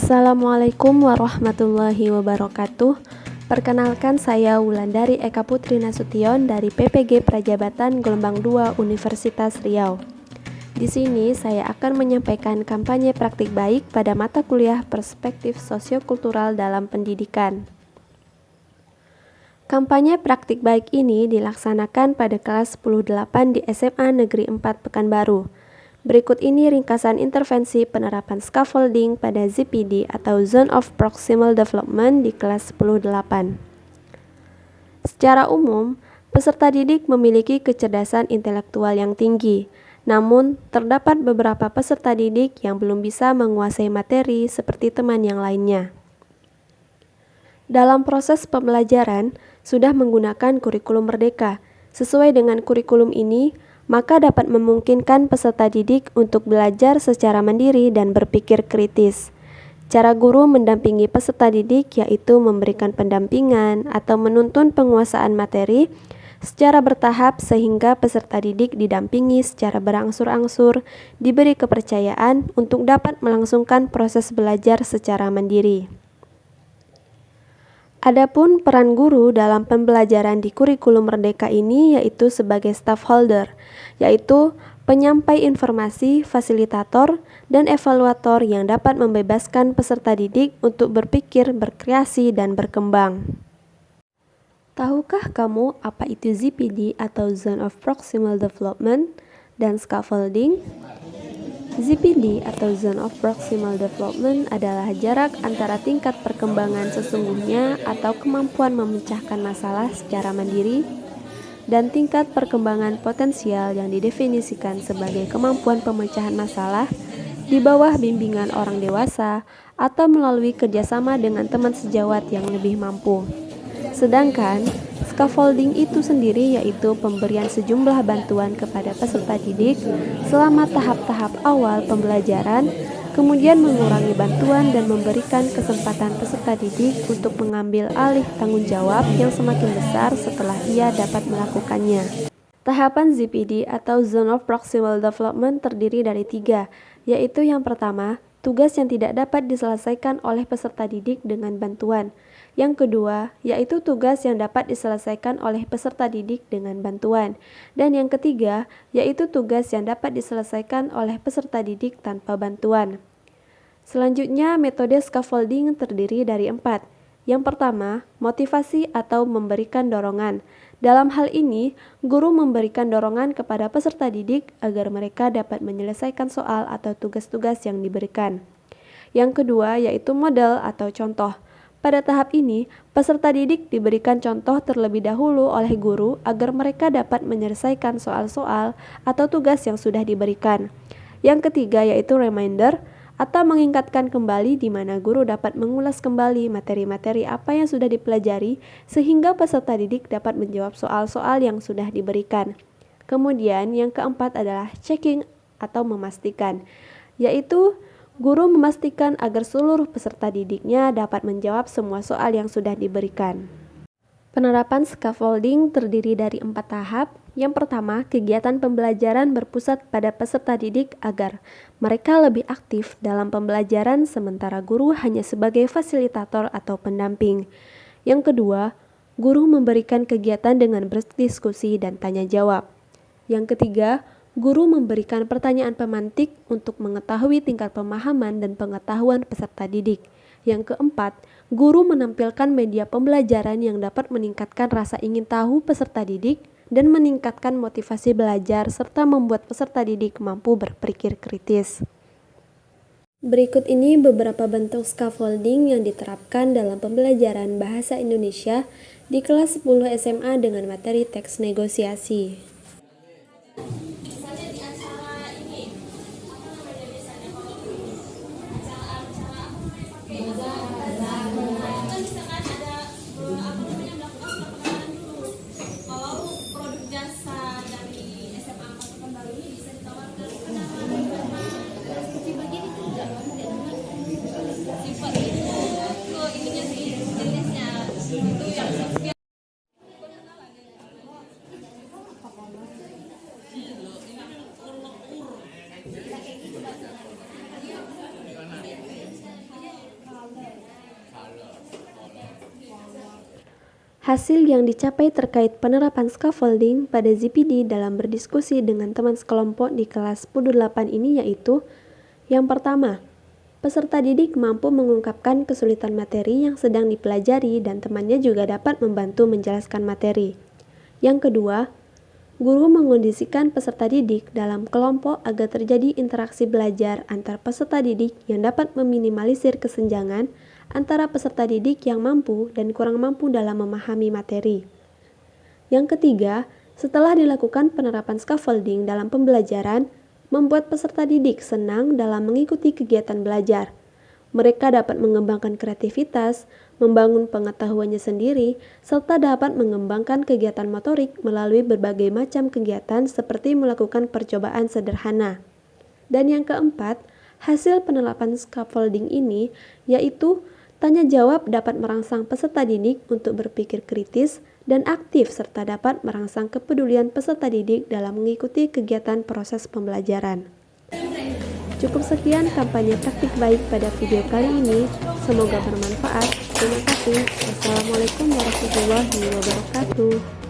Assalamualaikum warahmatullahi wabarakatuh. Perkenalkan, saya Wulandari Eka Putri Nasution dari PPG Prajabatan Gelombang 2 Universitas Riau. Di sini saya akan menyampaikan kampanye praktik baik pada mata kuliah Perspektif Sosiokultural dalam Pendidikan. Kampanye praktik baik ini dilaksanakan pada kelas 10-8 di SMA Negeri 4 Pekanbaru. Berikut ini ringkasan intervensi penerapan scaffolding pada ZPD atau Zone of Proximal Development di kelas 10-8. Secara umum, peserta didik memiliki kecerdasan intelektual yang tinggi, namun terdapat beberapa peserta didik yang belum bisa menguasai materi seperti teman yang lainnya. Dalam proses pembelajaran, sudah menggunakan kurikulum merdeka. Sesuai dengan kurikulum ini, maka dapat memungkinkan peserta didik untuk belajar secara mandiri dan berpikir kritis. Cara guru mendampingi peserta didik yaitu memberikan pendampingan atau menuntun penguasaan materi secara bertahap sehingga peserta didik didampingi secara berangsur-angsur, diberi kepercayaan untuk dapat melangsungkan proses belajar secara mandiri. Adapun peran guru dalam pembelajaran di kurikulum merdeka ini yaitu sebagai stakeholder, yaitu penyampai informasi, fasilitator, dan evaluator yang dapat membebaskan peserta didik untuk berpikir, berkreasi, dan berkembang. Tahukah kamu apa itu ZPD atau Zone of Proximal Development dan Scaffolding? ZPD atau Zone of Proximal Development adalah jarak antara tingkat perkembangan sesungguhnya atau kemampuan memecahkan masalah secara mandiri dan tingkat perkembangan potensial yang didefinisikan sebagai kemampuan pemecahan masalah di bawah bimbingan orang dewasa atau melalui kerjasama dengan teman sejawat yang lebih mampu. Sedangkan scaffolding itu sendiri yaitu pemberian sejumlah bantuan kepada peserta didik selama tahap-tahap awal pembelajaran, kemudian mengurangi bantuan dan memberikan kesempatan peserta didik untuk mengambil alih tanggung jawab yang semakin besar setelah ia dapat melakukannya. Tahapan ZPD atau Zone of Proximal Development terdiri dari 3, yaitu yang pertama, tugas yang tidak dapat diselesaikan oleh peserta didik dengan bantuan. Yang kedua, yaitu tugas yang dapat diselesaikan oleh peserta didik dengan bantuan. Dan yang ketiga, yaitu tugas yang dapat diselesaikan oleh peserta didik tanpa bantuan. Selanjutnya, metode scaffolding terdiri dari 4. Yang pertama, motivasi atau memberikan dorongan. Dalam hal ini, guru memberikan dorongan kepada peserta didik agar mereka dapat menyelesaikan soal atau tugas-tugas yang diberikan. Yang kedua, yaitu model atau contoh. Pada tahap ini, peserta didik diberikan contoh terlebih dahulu oleh guru agar mereka dapat menyelesaikan soal-soal atau tugas yang sudah diberikan. Yang ketiga yaitu reminder atau mengingatkan kembali di mana guru dapat mengulas kembali materi-materi apa yang sudah dipelajari sehingga peserta didik dapat menjawab soal-soal yang sudah diberikan. Kemudian yang keempat adalah checking atau memastikan, yaitu guru memastikan agar seluruh peserta didiknya dapat menjawab semua soal yang sudah diberikan. Penerapan scaffolding terdiri dari 4 tahap. Yang pertama, kegiatan pembelajaran berpusat pada peserta didik agar mereka lebih aktif dalam pembelajaran sementara guru hanya sebagai fasilitator atau pendamping. Yang kedua, guru memberikan kegiatan dengan berdiskusi dan tanya jawab. Yang ketiga, guru memberikan pertanyaan pemantik untuk mengetahui tingkat pemahaman dan pengetahuan peserta didik. Yang keempat, guru menampilkan media pembelajaran yang dapat meningkatkan rasa ingin tahu peserta didik dan meningkatkan motivasi belajar serta membuat peserta didik mampu berpikir kritis. Berikut ini beberapa bentuk scaffolding yang diterapkan dalam pembelajaran bahasa Indonesia di kelas 10 SMA dengan materi teks negosiasi. Hasil yang dicapai terkait penerapan scaffolding pada ZPD dalam berdiskusi dengan teman sekelompok di kelas PUDU 8 ini yaitu: yang pertama, peserta didik mampu mengungkapkan kesulitan materi yang sedang dipelajari dan temannya juga dapat membantu menjelaskan materi. Yang kedua, guru mengondisikan peserta didik dalam kelompok agar terjadi interaksi belajar antar peserta didik yang dapat meminimalisir kesenjangan antara peserta didik yang mampu dan kurang mampu dalam memahami materi. Yang ketiga, setelah dilakukan penerapan scaffolding dalam pembelajaran, membuat peserta didik senang dalam mengikuti kegiatan belajar. Mereka dapat mengembangkan kreativitas, membangun pengetahuannya sendiri, serta dapat mengembangkan kegiatan motorik melalui berbagai macam kegiatan seperti melakukan percobaan sederhana. Dan yang keempat, hasil penerapan scaffolding ini yaitu tanya jawab dapat merangsang peserta didik untuk berpikir kritis dan aktif serta dapat merangsang kepedulian peserta didik dalam mengikuti kegiatan proses pembelajaran. Cukup sekian kampanye praktik baik pada video kali ini. Semoga bermanfaat. Terima kasih. Wassalamualaikum warahmatullahi wabarakatuh.